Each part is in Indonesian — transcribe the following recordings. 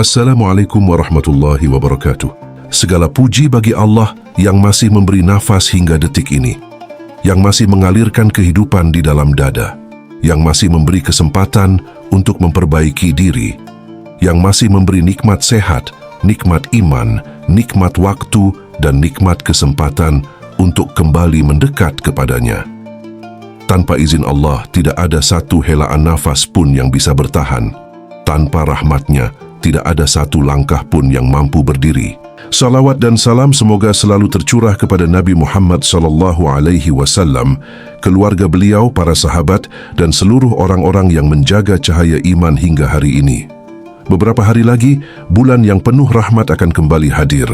Assalamualaikum warahmatullahi wabarakatuh. Segala puji bagi Allah yang masih memberi nafas hingga detik ini, yang masih mengalirkan kehidupan di dalam dada, yang masih memberi kesempatan untuk memperbaiki diri, yang masih memberi nikmat sehat, nikmat iman, nikmat waktu, dan nikmat kesempatan untuk kembali mendekat kepadanya. Tanpa izin Allah, tidak ada satu helaan nafas pun yang bisa bertahan. Tanpa rahmatnya, tidak ada satu langkah pun yang mampu berdiri. Salawat dan salam semoga selalu tercurah kepada Nabi Muhammad SAW, keluarga beliau, para sahabat, dan seluruh orang-orang yang menjaga cahaya iman hingga hari ini. Beberapa hari lagi, bulan yang penuh rahmat akan kembali hadir.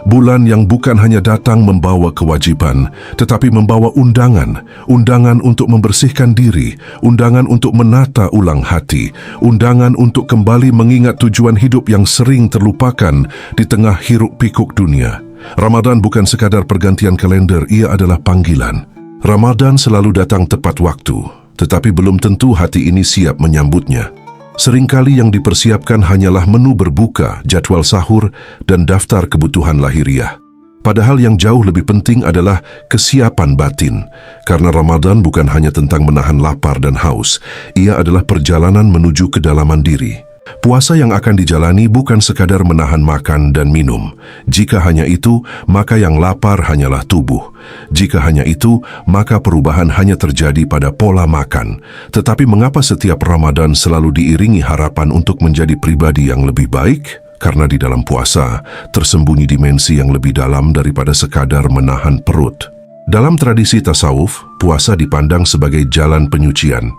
Bulan yang bukan hanya datang membawa kewajiban, tetapi membawa undangan. Undangan untuk membersihkan diri, undangan untuk menata ulang hati, undangan untuk kembali mengingat tujuan hidup yang sering terlupakan di tengah hiruk-pikuk dunia. Ramadan bukan sekadar pergantian kalender, ia adalah panggilan. Ramadan selalu datang tepat waktu, tetapi belum tentu hati ini siap menyambutnya. Seringkali yang dipersiapkan hanyalah menu berbuka, jadwal sahur, dan daftar kebutuhan lahiriah. Padahal yang jauh lebih penting adalah kesiapan batin, karena Ramadan bukan hanya tentang menahan lapar dan haus, ia adalah perjalanan menuju kedalaman diri. Puasa yang akan dijalani bukan sekadar menahan makan dan minum. Jika hanya itu, maka yang lapar hanyalah tubuh. Jika hanya itu, maka perubahan hanya terjadi pada pola makan. Tetapi mengapa setiap Ramadan selalu diiringi harapan untuk menjadi pribadi yang lebih baik? Karena di dalam puasa, tersembunyi dimensi yang lebih dalam daripada sekadar menahan perut. Dalam tradisi tasawuf, puasa dipandang sebagai jalan penyucian.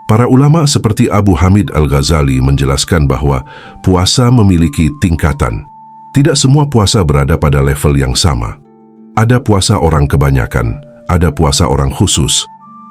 Para ulama seperti Abu Hamid Al-Ghazali menjelaskan bahwa puasa memiliki tingkatan. Tidak semua puasa berada pada level yang sama. Ada puasa orang kebanyakan, ada puasa orang khusus,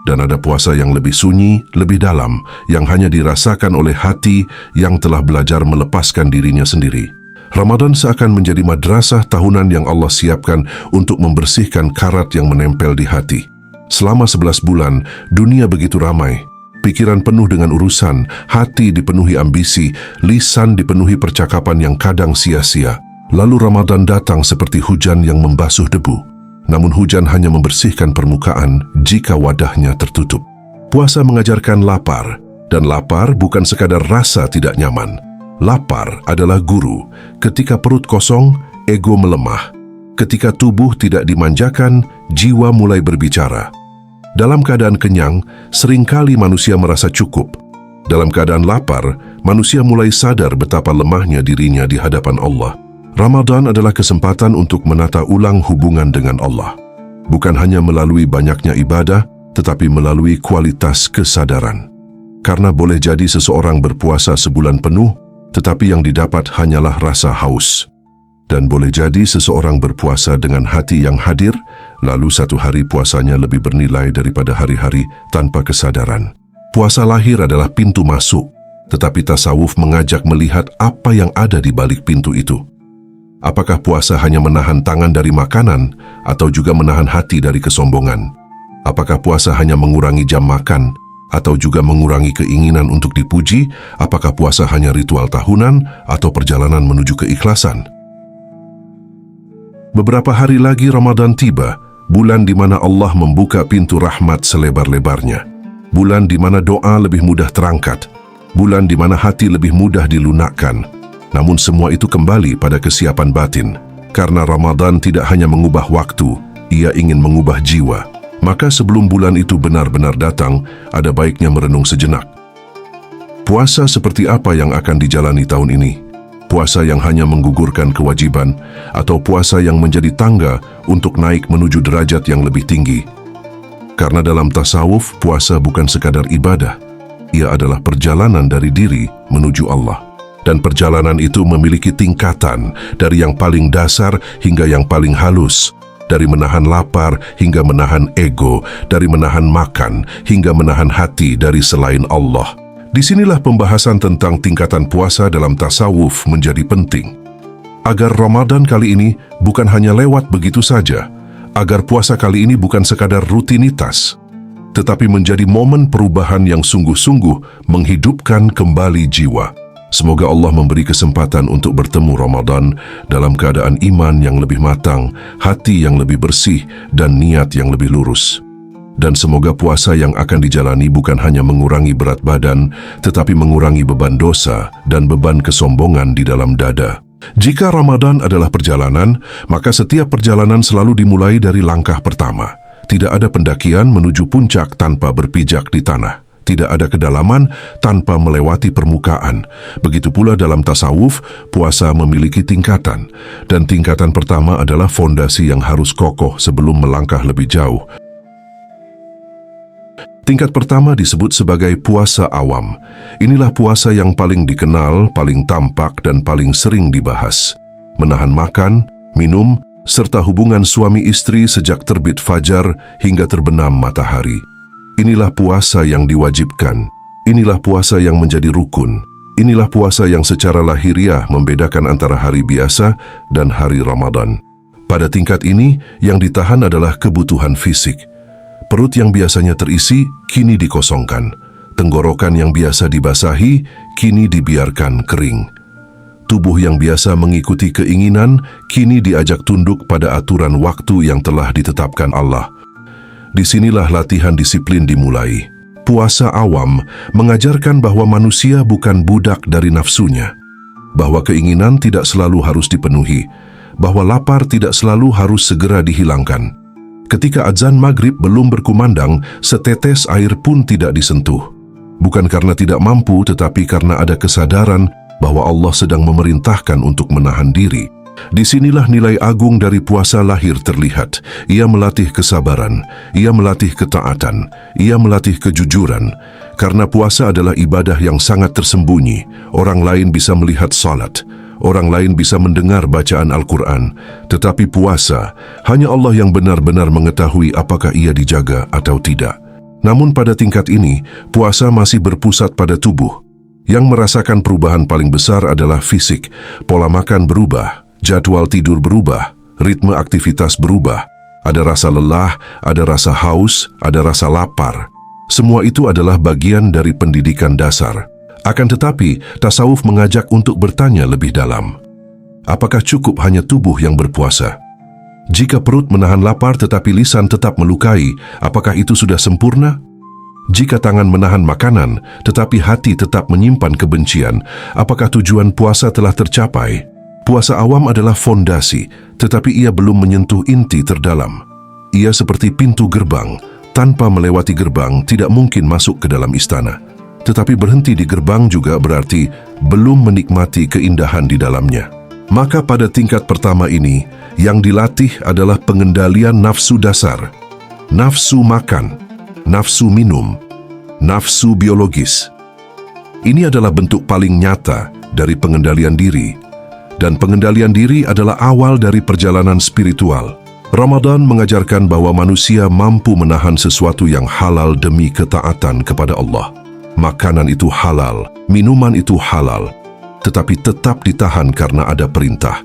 dan ada puasa yang lebih sunyi, lebih dalam, yang hanya dirasakan oleh hati yang telah belajar melepaskan dirinya sendiri. Ramadan seakan menjadi madrasah tahunan yang Allah siapkan untuk membersihkan karat yang menempel di hati. Selama 11 bulan, dunia begitu ramai. Pikiran penuh dengan urusan, hati dipenuhi ambisi, lisan dipenuhi percakapan yang kadang sia-sia. Lalu Ramadan datang seperti hujan yang membasuh debu. Namun hujan hanya membersihkan permukaan jika wadahnya tertutup. Puasa mengajarkan lapar, dan lapar bukan sekadar rasa tidak nyaman. Lapar adalah guru. Ketika perut kosong, ego melemah. Ketika tubuh tidak dimanjakan, jiwa mulai berbicara. Dalam keadaan kenyang, seringkali manusia merasa cukup. Dalam keadaan lapar, manusia mulai sadar betapa lemahnya dirinya di hadapan Allah. Ramadan adalah kesempatan untuk menata ulang hubungan dengan Allah. Bukan hanya melalui banyaknya ibadah, tetapi melalui kualitas kesadaran. Karena boleh jadi seseorang berpuasa sebulan penuh, tetapi yang didapat hanyalah rasa haus. Dan boleh jadi seseorang berpuasa dengan hati yang hadir, lalu satu hari puasanya lebih bernilai daripada hari-hari tanpa kesadaran. Puasa lahir adalah pintu masuk, tetapi tasawuf mengajak melihat apa yang ada di balik pintu itu. Apakah puasa hanya menahan tangan dari makanan, atau juga menahan hati dari kesombongan? Apakah puasa hanya mengurangi jam makan, atau juga mengurangi keinginan untuk dipuji? Apakah puasa hanya ritual tahunan, atau perjalanan menuju keikhlasan? Beberapa hari lagi Ramadan tiba, bulan di mana Allah membuka pintu rahmat selebar-lebarnya. Bulan di mana doa lebih mudah terangkat. Bulan di mana hati lebih mudah dilunakkan. Namun semua itu kembali pada kesiapan batin. Karena Ramadan tidak hanya mengubah waktu, ia ingin mengubah jiwa. Maka sebelum bulan itu benar-benar datang, ada baiknya merenung sejenak. Puasa seperti apa yang akan dijalani tahun ini? Puasa yang hanya menggugurkan kewajiban, atau puasa yang menjadi tangga untuk naik menuju derajat yang lebih tinggi. Karena dalam tasawuf, puasa bukan sekadar ibadah. Ia adalah perjalanan dari diri menuju Allah. Dan perjalanan itu memiliki tingkatan, dari yang paling dasar hingga yang paling halus. Dari menahan lapar hingga menahan ego, dari menahan makan hingga menahan hati dari selain Allah. Disinilah pembahasan tentang tingkatan puasa dalam tasawuf menjadi penting. Agar Ramadan kali ini bukan hanya lewat begitu saja, agar puasa kali ini bukan sekadar rutinitas, tetapi menjadi momen perubahan yang sungguh-sungguh menghidupkan kembali jiwa. Semoga Allah memberi kesempatan untuk bertemu Ramadan dalam keadaan iman yang lebih matang, hati yang lebih bersih, dan niat yang lebih lurus. Dan semoga puasa yang akan dijalani bukan hanya mengurangi berat badan, tetapi mengurangi beban dosa dan beban kesombongan di dalam dada. Jika Ramadan adalah perjalanan, maka setiap perjalanan selalu dimulai dari langkah pertama. Tidak ada pendakian menuju puncak tanpa berpijak di tanah. Tidak ada kedalaman tanpa melewati permukaan. Begitu pula dalam tasawuf, puasa memiliki tingkatan. Dan tingkatan pertama adalah fondasi yang harus kokoh sebelum melangkah lebih jauh. Tingkat pertama disebut sebagai puasa awam. Inilah puasa yang paling dikenal, paling tampak, dan paling sering dibahas. Menahan makan, minum, serta hubungan suami istri sejak terbit fajar hingga terbenam matahari. Inilah puasa yang diwajibkan. Inilah puasa yang menjadi rukun. Inilah puasa yang secara lahiriah membedakan antara hari biasa dan hari Ramadan. Pada tingkat ini, yang ditahan adalah kebutuhan fisik. Perut yang biasanya terisi, kini dikosongkan. Tenggorokan yang biasa dibasahi, kini dibiarkan kering. Tubuh yang biasa mengikuti keinginan, kini diajak tunduk pada aturan waktu yang telah ditetapkan Allah. Disinilah latihan disiplin dimulai. Puasa awam mengajarkan bahwa manusia bukan budak dari nafsunya, bahwa keinginan tidak selalu harus dipenuhi, bahwa lapar tidak selalu harus segera dihilangkan. Ketika azan maghrib belum berkumandang, setetes air pun tidak disentuh. Bukan karena tidak mampu, tetapi karena ada kesadaran bahwa Allah sedang memerintahkan untuk menahan diri. Disinilah nilai agung dari puasa lahir terlihat. Ia melatih kesabaran, ia melatih ketaatan, ia melatih kejujuran. Karena puasa adalah ibadah yang sangat tersembunyi. Orang lain bisa melihat salat, orang lain bisa mendengar bacaan Al-Quran. Tetapi puasa, hanya Allah yang benar-benar mengetahui apakah ia dijaga atau tidak. Namun pada tingkat ini, puasa masih berpusat pada tubuh. Yang merasakan perubahan paling besar adalah fisik. Pola makan berubah, jadwal tidur berubah, ritme aktivitas berubah. Ada rasa lelah, ada rasa haus, ada rasa lapar. Semua itu adalah bagian dari pendidikan dasar. Akan tetapi, tasawuf mengajak untuk bertanya lebih dalam. Apakah cukup hanya tubuh yang berpuasa? Jika perut menahan lapar tetapi lisan tetap melukai, apakah itu sudah sempurna? Jika tangan menahan makanan tetapi hati tetap menyimpan kebencian, apakah tujuan puasa telah tercapai? Puasa awam adalah fondasi, tetapi ia belum menyentuh inti terdalam. Ia seperti pintu gerbang. Tanpa melewati gerbang, tidak mungkin masuk ke dalam istana. Tetapi berhenti di gerbang juga berarti belum menikmati keindahan di dalamnya. Maka pada tingkat pertama ini, yang dilatih adalah pengendalian nafsu dasar. Nafsu makan, nafsu minum, nafsu biologis. Ini adalah bentuk paling nyata dari pengendalian diri. Dan pengendalian diri adalah awal dari perjalanan spiritual. Ramadan mengajarkan bahwa manusia mampu menahan sesuatu yang halal demi ketaatan kepada Allah. Makanan itu halal, minuman itu halal, tetapi tetap ditahan karena ada perintah.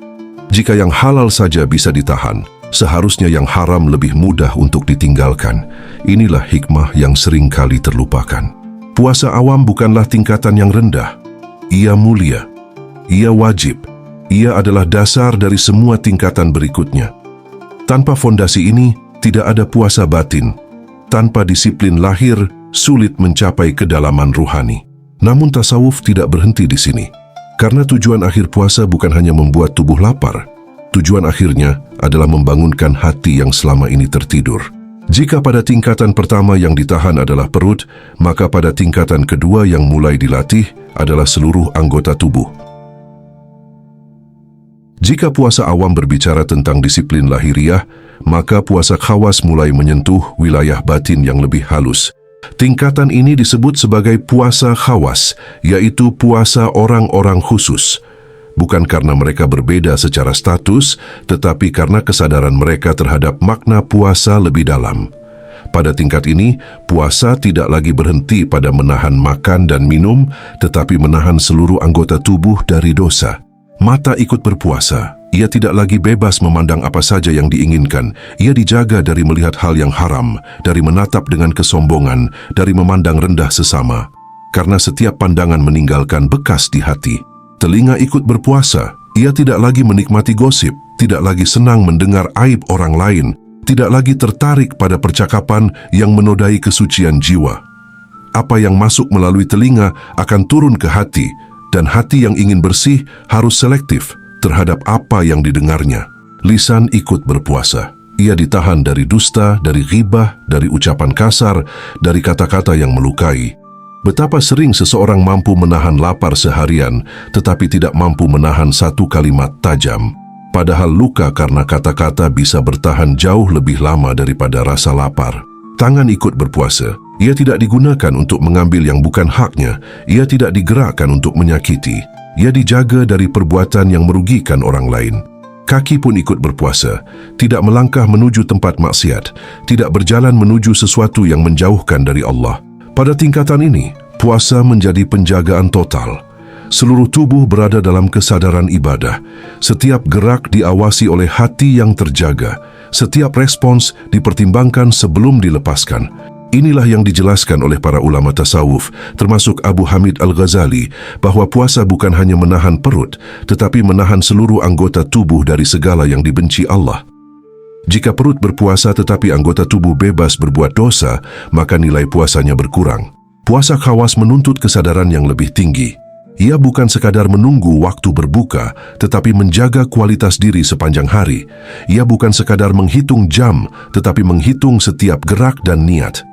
Jika yang halal saja bisa ditahan, seharusnya yang haram lebih mudah untuk ditinggalkan. Inilah hikmah yang sering kali terlupakan. Puasa awam bukanlah tingkatan yang rendah. Ia mulia, ia wajib. Ia adalah dasar dari semua tingkatan berikutnya. Tanpa fondasi ini, tidak ada puasa batin. Tanpa disiplin lahir, sulit mencapai kedalaman ruhani. Namun tasawuf tidak berhenti di sini. Karena tujuan akhir puasa bukan hanya membuat tubuh lapar. Tujuan akhirnya adalah membangunkan hati yang selama ini tertidur. Jika pada tingkatan pertama yang ditahan adalah perut, maka pada tingkatan kedua yang mulai dilatih adalah seluruh anggota tubuh. Jika puasa awam berbicara tentang disiplin lahiriah, maka puasa khawas mulai menyentuh wilayah batin yang lebih halus. Tingkatan ini disebut sebagai puasa khawas, yaitu puasa orang-orang khusus. Bukan karena mereka berbeda secara status, tetapi karena kesadaran mereka terhadap makna puasa lebih dalam. Pada tingkat ini, puasa tidak lagi berhenti pada menahan makan dan minum, tetapi menahan seluruh anggota tubuh dari dosa. Mata ikut berpuasa. Ia tidak lagi bebas memandang apa saja yang diinginkan. Ia dijaga dari melihat hal yang haram, dari menatap dengan kesombongan, dari memandang rendah sesama. karena setiap pandangan meninggalkan bekas di hati. Telinga ikut berpuasa, ia tidak lagi menikmati gosip, tidak lagi senang mendengar aib orang lain, tidak lagi tertarik pada percakapan yang menodai kesucian jiwa. Apa yang masuk melalui telinga akan turun ke hati, dan hati yang ingin bersih harus selektif terhadap apa yang didengarnya. Lisan ikut berpuasa. Ia ditahan dari dusta, dari ghibah, dari ucapan kasar, dari kata-kata yang melukai. Betapa sering seseorang mampu menahan lapar seharian, tetapi tidak mampu menahan satu kalimat tajam. Padahal luka karena kata-kata bisa bertahan jauh lebih lama daripada rasa lapar. Tangan ikut berpuasa. Ia tidak digunakan untuk mengambil yang bukan haknya. Ia tidak digerakkan untuk menyakiti. Ia dijaga dari perbuatan yang merugikan orang lain. Kaki pun ikut berpuasa. Tidak melangkah menuju tempat maksiat. Tidak berjalan menuju sesuatu yang menjauhkan dari Allah. Pada tingkatan ini, puasa menjadi penjagaan total. Seluruh tubuh berada dalam kesadaran ibadah. Setiap gerak diawasi oleh hati yang terjaga. Setiap respons dipertimbangkan sebelum dilepaskan. Inilah yang dijelaskan oleh para ulama tasawuf, termasuk Abu Hamid Al-Ghazali, bahwa puasa bukan hanya menahan perut, tetapi menahan seluruh anggota tubuh dari segala yang dibenci Allah. Jika perut berpuasa tetapi anggota tubuh bebas berbuat dosa, maka nilai puasanya berkurang. Puasa khawas menuntut kesadaran yang lebih tinggi. Ia bukan sekadar menunggu waktu berbuka, tetapi menjaga kualitas diri sepanjang hari. Ia bukan sekadar menghitung jam, tetapi menghitung setiap gerak dan niat.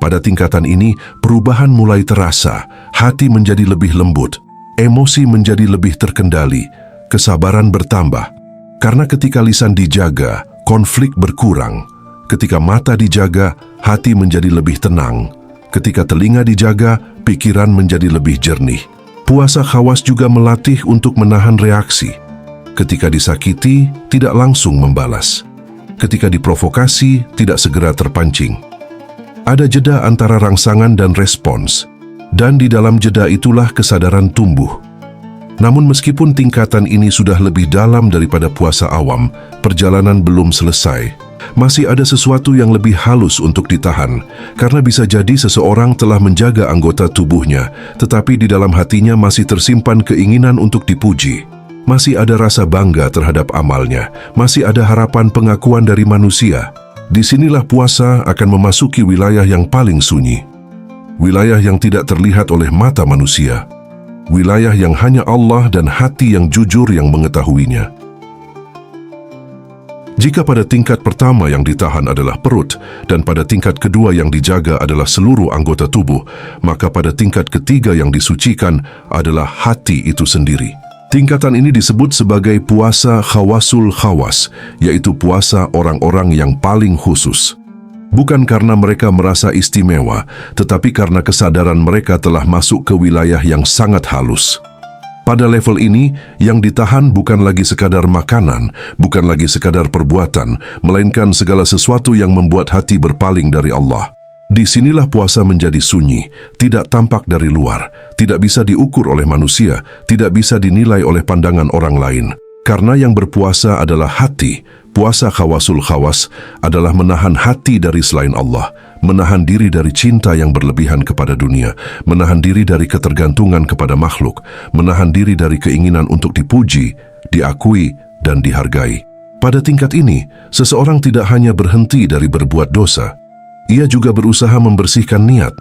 Pada tingkatan ini, perubahan mulai terasa, hati menjadi lebih lembut, emosi menjadi lebih terkendali, kesabaran bertambah. Karena ketika lisan dijaga, konflik berkurang. Ketika mata dijaga, hati menjadi lebih tenang. Ketika telinga dijaga, pikiran menjadi lebih jernih. Puasa khawas juga melatih untuk menahan reaksi. Ketika disakiti, tidak langsung membalas. Ketika diprovokasi, tidak segera terpancing. Ada jeda antara rangsangan dan respons, dan di dalam jeda itulah kesadaran tumbuh. Namun meskipun tingkatan ini sudah lebih dalam daripada puasa awam, perjalanan belum selesai. Masih ada sesuatu yang lebih halus untuk ditahan, karena bisa jadi seseorang telah menjaga anggota tubuhnya, tetapi di dalam hatinya masih tersimpan keinginan untuk dipuji. Masih ada rasa bangga terhadap amalnya, masih ada harapan pengakuan dari manusia. Disinilah puasa akan memasuki wilayah yang paling sunyi. Wilayah yang tidak terlihat oleh mata manusia. Wilayah yang hanya Allah dan hati yang jujur yang mengetahuinya. Jika pada tingkat pertama yang ditahan adalah perut dan pada tingkat kedua yang dijaga adalah seluruh anggota tubuh, maka pada tingkat ketiga yang disucikan adalah hati itu sendiri. Tingkatan ini disebut sebagai puasa khawasul khawas, yaitu puasa orang-orang yang paling khusus. Bukan karena mereka merasa istimewa, tetapi karena kesadaran mereka telah masuk ke wilayah yang sangat halus. Pada level ini, yang ditahan bukan lagi sekadar makanan, bukan lagi sekadar perbuatan, melainkan segala sesuatu yang membuat hati berpaling dari Allah. Disinilah puasa menjadi sunyi, tidak tampak dari luar, tidak bisa diukur oleh manusia, tidak bisa dinilai oleh pandangan orang lain. Karena yang berpuasa adalah hati, puasa khawasul khawas adalah menahan hati dari selain Allah, menahan diri dari cinta yang berlebihan kepada dunia, menahan diri dari ketergantungan kepada makhluk, menahan diri dari keinginan untuk dipuji, diakui, dan dihargai. Pada tingkat ini, seseorang tidak hanya berhenti dari berbuat dosa, ia juga berusaha membersihkan niat.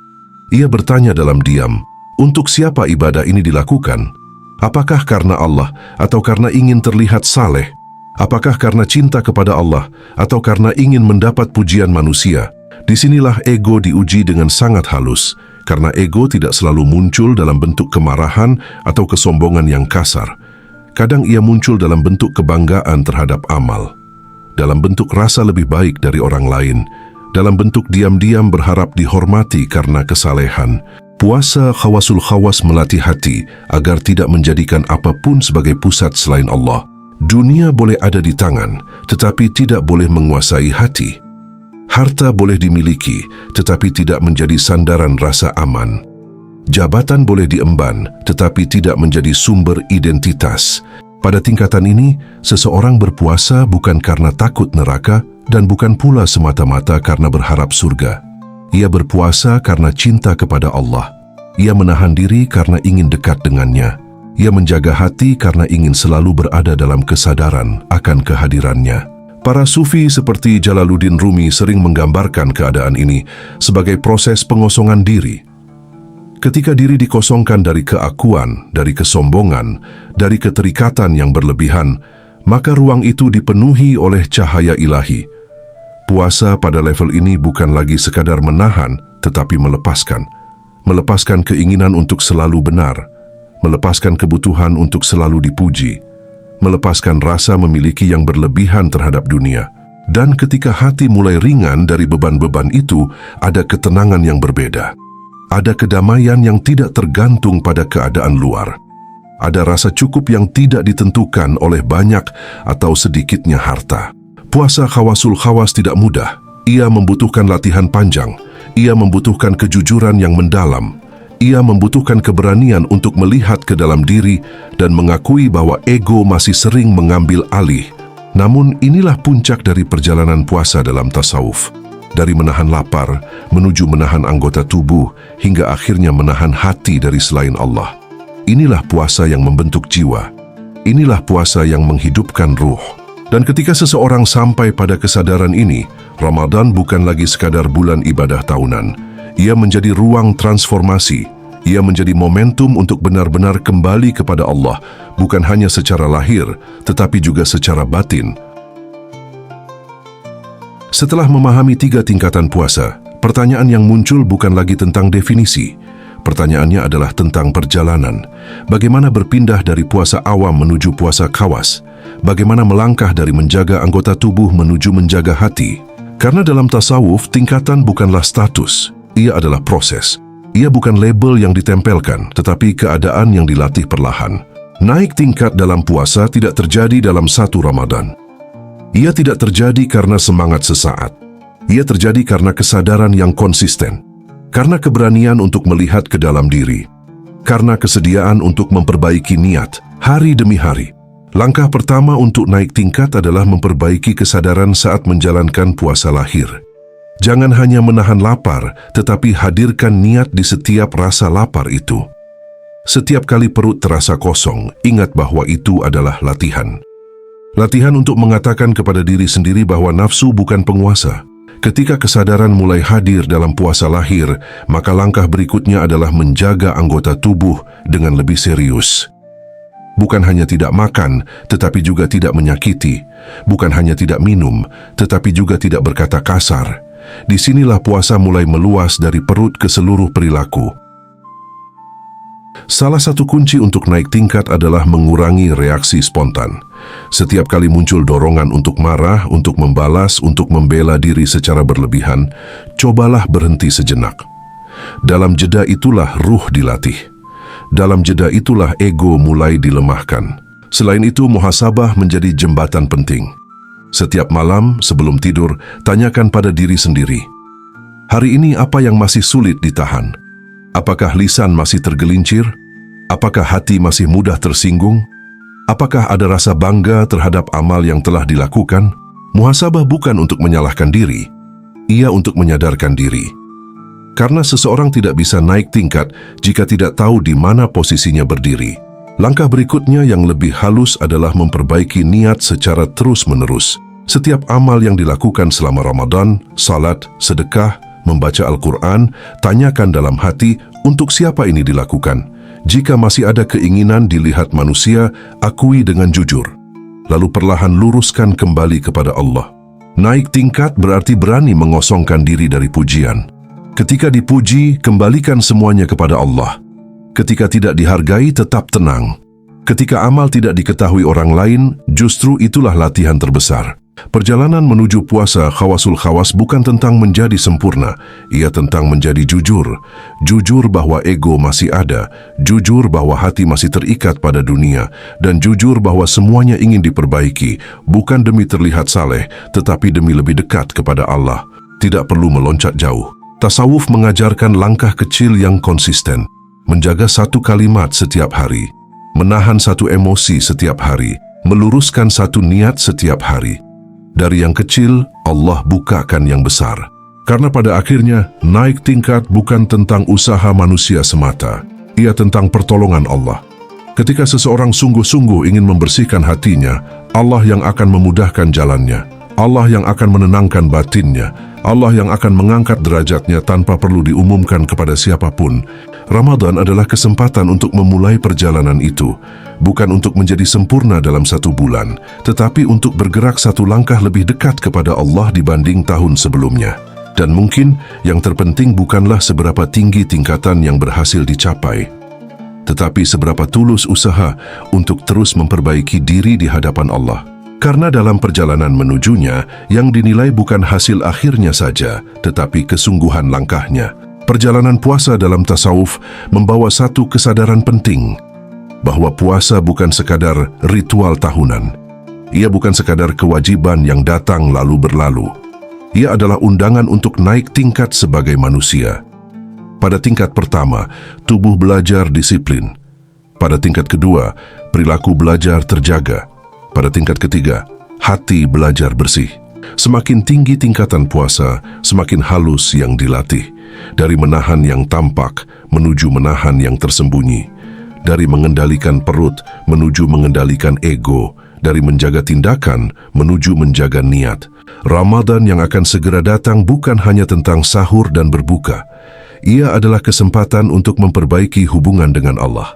Ia bertanya dalam diam, untuk siapa ibadah ini dilakukan? Apakah karena Allah atau karena ingin terlihat saleh? Apakah karena cinta kepada Allah atau karena ingin mendapat pujian manusia? Disinilah ego diuji dengan sangat halus, karena ego tidak selalu muncul dalam bentuk kemarahan atau kesombongan yang kasar. Kadang ia muncul dalam bentuk kebanggaan terhadap amal, dalam bentuk rasa lebih baik dari orang lain, dalam bentuk diam-diam berharap dihormati karena kesalehan. Puasa khawasul khawas melatih hati agar tidak menjadikan apapun sebagai pusat selain Allah. Dunia boleh ada di tangan, tetapi tidak boleh menguasai hati. Harta boleh dimiliki, tetapi tidak menjadi sandaran rasa aman. Jabatan boleh diemban, tetapi tidak menjadi sumber identitas. Pada tingkatan ini, seseorang berpuasa bukan karena takut neraka, dan bukan pula semata-mata karena berharap surga. Ia berpuasa karena cinta kepada Allah. Ia menahan diri karena ingin dekat dengannya. Ia menjaga hati karena ingin selalu berada dalam kesadaran akan kehadirannya. Para sufi seperti Jalaluddin Rumi sering menggambarkan keadaan ini sebagai proses pengosongan diri. Ketika diri dikosongkan dari keakuan, dari kesombongan, dari keterikatan yang berlebihan, maka ruang itu dipenuhi oleh cahaya ilahi. Puasa pada level ini bukan lagi sekadar menahan, tetapi melepaskan. Melepaskan keinginan untuk selalu benar, melepaskan kebutuhan untuk selalu dipuji, melepaskan rasa memiliki yang berlebihan terhadap dunia. Dan ketika hati mulai ringan dari beban-beban itu, ada ketenangan yang berbeda. Ada kedamaian yang tidak tergantung pada keadaan luar. Ada rasa cukup yang tidak ditentukan oleh banyak atau sedikitnya harta. Puasa khawasul khawas tidak mudah. Ia membutuhkan latihan panjang. Ia membutuhkan kejujuran yang mendalam. Ia membutuhkan keberanian untuk melihat ke dalam diri dan mengakui bahwa ego masih sering mengambil alih. Namun inilah puncak dari perjalanan puasa dalam tasawuf. Dari menahan lapar, menuju menahan anggota tubuh, hingga akhirnya menahan hati dari selain Allah. Inilah puasa yang membentuk jiwa. Inilah puasa yang menghidupkan ruh. Dan ketika seseorang sampai pada kesadaran ini, Ramadan bukan lagi sekadar bulan ibadah tahunan. Ia menjadi ruang transformasi. Ia menjadi momentum untuk benar-benar kembali kepada Allah, bukan hanya secara lahir, tetapi juga secara batin. Setelah memahami 3 tingkatan puasa, pertanyaan yang muncul bukan lagi tentang definisi. Pertanyaannya adalah tentang perjalanan. Bagaimana berpindah dari puasa awam menuju puasa khawas? Bagaimana melangkah dari menjaga anggota tubuh menuju menjaga hati? Karena dalam tasawuf, tingkatan bukanlah status. Ia adalah proses. Ia bukan label yang ditempelkan, tetapi keadaan yang dilatih perlahan. Naik tingkat dalam puasa tidak terjadi dalam satu Ramadan. Ia tidak terjadi karena semangat sesaat. Ia terjadi karena kesadaran yang konsisten. Karena keberanian untuk melihat ke dalam diri. Karena kesediaan untuk memperbaiki niat, hari demi hari. Langkah pertama untuk naik tingkat adalah memperbaiki kesadaran saat menjalankan puasa lahir. Jangan hanya menahan lapar, tetapi hadirkan niat di setiap rasa lapar itu. Setiap kali perut terasa kosong, ingat bahwa itu adalah latihan. Latihan untuk mengatakan kepada diri sendiri bahwa nafsu bukan penguasa. Ketika kesadaran mulai hadir dalam puasa lahir, maka langkah berikutnya adalah menjaga anggota tubuh dengan lebih serius. Bukan hanya tidak makan, tetapi juga tidak menyakiti. Bukan hanya tidak minum, tetapi juga tidak berkata kasar. Disinilah puasa mulai meluas dari perut ke seluruh perilaku. Salah satu kunci untuk naik tingkat adalah mengurangi reaksi spontan. Setiap kali muncul dorongan untuk marah, untuk membalas, untuk membela diri secara berlebihan, cobalah berhenti sejenak. Dalam jeda itulah ruh dilatih. Dalam jeda itulah ego mulai dilemahkan. Selain itu, muhasabah menjadi jembatan penting. Setiap malam sebelum tidur, tanyakan pada diri sendiri. Hari ini apa yang masih sulit ditahan? Apakah lisan masih tergelincir? Apakah hati masih mudah tersinggung? Apakah ada rasa bangga terhadap amal yang telah dilakukan? Muhasabah bukan untuk menyalahkan diri. Ia untuk menyadarkan diri. Karena seseorang tidak bisa naik tingkat jika tidak tahu di mana posisinya berdiri. Langkah berikutnya yang lebih halus adalah memperbaiki niat secara terus-menerus. Setiap amal yang dilakukan selama Ramadan, salat, sedekah, membaca Al-Quran, tanyakan dalam hati untuk siapa ini dilakukan. Jika masih ada keinginan dilihat manusia, akui dengan jujur. Lalu perlahan luruskan kembali kepada Allah. Naik tingkat berarti berani mengosongkan diri dari pujian. Ketika dipuji, kembalikan semuanya kepada Allah. Ketika tidak dihargai, tetap tenang. Ketika amal tidak diketahui orang lain, justru itulah latihan terbesar. Perjalanan menuju puasa khawasul khawas bukan tentang menjadi sempurna. Ia tentang menjadi jujur. Jujur bahwa ego masih ada. Jujur bahwa hati masih terikat pada dunia. Dan jujur bahwa semuanya ingin diperbaiki. Bukan demi terlihat saleh, tetapi demi lebih dekat kepada Allah. Tidak perlu meloncat jauh. Tasawuf mengajarkan langkah kecil yang konsisten, menjaga satu kalimat setiap hari, menahan satu emosi setiap hari, meluruskan satu niat setiap hari. Dari yang kecil, Allah bukakan yang besar. Karena pada akhirnya, naik tingkat bukan tentang usaha manusia semata. Ia tentang pertolongan Allah. Ketika seseorang sungguh-sungguh ingin membersihkan hatinya, Allah yang akan memudahkan jalannya. Allah yang akan menenangkan batinnya. Allah yang akan mengangkat derajatnya tanpa perlu diumumkan kepada siapapun. Ramadan adalah kesempatan untuk memulai perjalanan itu. Bukan untuk menjadi sempurna dalam 1 bulan, tetapi untuk bergerak 1 langkah lebih dekat kepada Allah dibanding tahun sebelumnya. Dan mungkin yang terpenting bukanlah seberapa tinggi tingkatan yang berhasil dicapai, tetapi seberapa tulus usaha untuk terus memperbaiki diri di hadapan Allah. Karena dalam perjalanan menujunya, yang dinilai bukan hasil akhirnya saja, tetapi kesungguhan langkahnya. Perjalanan puasa dalam tasawuf membawa satu kesadaran penting, bahwa puasa bukan sekadar ritual tahunan. Ia bukan sekadar kewajiban yang datang lalu berlalu. Ia adalah undangan untuk naik tingkat sebagai manusia. Pada tingkat pertama, tubuh belajar disiplin. Pada tingkat kedua, perilaku belajar terjaga. Pada tingkat ketiga, hati belajar bersih. Semakin tinggi tingkatan puasa, semakin halus yang dilatih. Dari menahan yang tampak, menuju menahan yang tersembunyi. Dari mengendalikan perut, menuju mengendalikan ego. Dari menjaga tindakan, menuju menjaga niat. Ramadan yang akan segera datang bukan hanya tentang sahur dan berbuka. Ia adalah kesempatan untuk memperbaiki hubungan dengan Allah.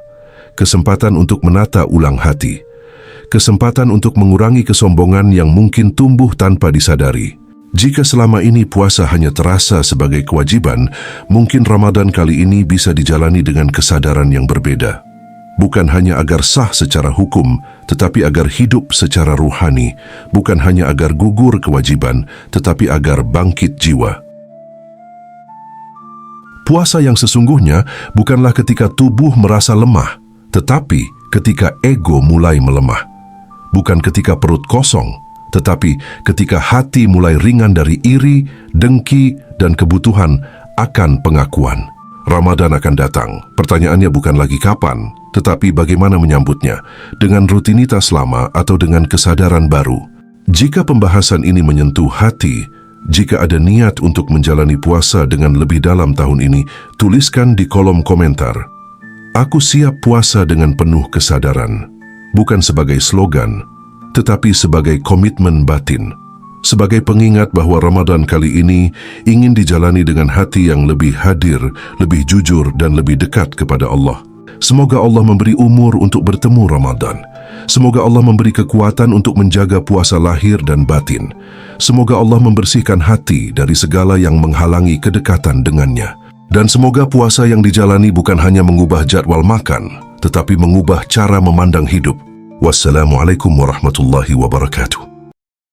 Kesempatan untuk menata ulang hati. Kesempatan untuk mengurangi kesombongan yang mungkin tumbuh tanpa disadari. Jika selama ini puasa hanya terasa sebagai kewajiban, mungkin Ramadan kali ini bisa dijalani dengan kesadaran yang berbeda. Bukan hanya agar sah secara hukum, tetapi agar hidup secara ruhani. Bukan hanya agar gugur kewajiban, tetapi agar bangkit jiwa. Puasa yang sesungguhnya bukanlah ketika tubuh merasa lemah, tetapi ketika ego mulai melemah. Bukan ketika perut kosong, tetapi ketika hati mulai ringan dari iri, dengki, dan kebutuhan akan pengakuan. Ramadan akan datang. Pertanyaannya bukan lagi kapan, tetapi bagaimana menyambutnya, dengan rutinitas lama atau dengan kesadaran baru. Jika pembahasan ini menyentuh hati, jika ada niat untuk menjalani puasa dengan lebih dalam tahun ini, tuliskan di kolom komentar. Aku siap puasa dengan penuh kesadaran, bukan sebagai slogan, tetapi sebagai komitmen batin. Sebagai pengingat bahwa Ramadan kali ini ingin dijalani dengan hati yang lebih hadir, lebih jujur, dan lebih dekat kepada Allah. Semoga Allah memberi umur untuk bertemu Ramadan. Semoga Allah memberi kekuatan untuk menjaga puasa lahir dan batin. Semoga Allah membersihkan hati dari segala yang menghalangi kedekatan dengannya. Dan semoga puasa yang dijalani bukan hanya mengubah jadwal makan, tetapi mengubah cara memandang hidup. Wassalamualaikum warahmatullahi wabarakatuh.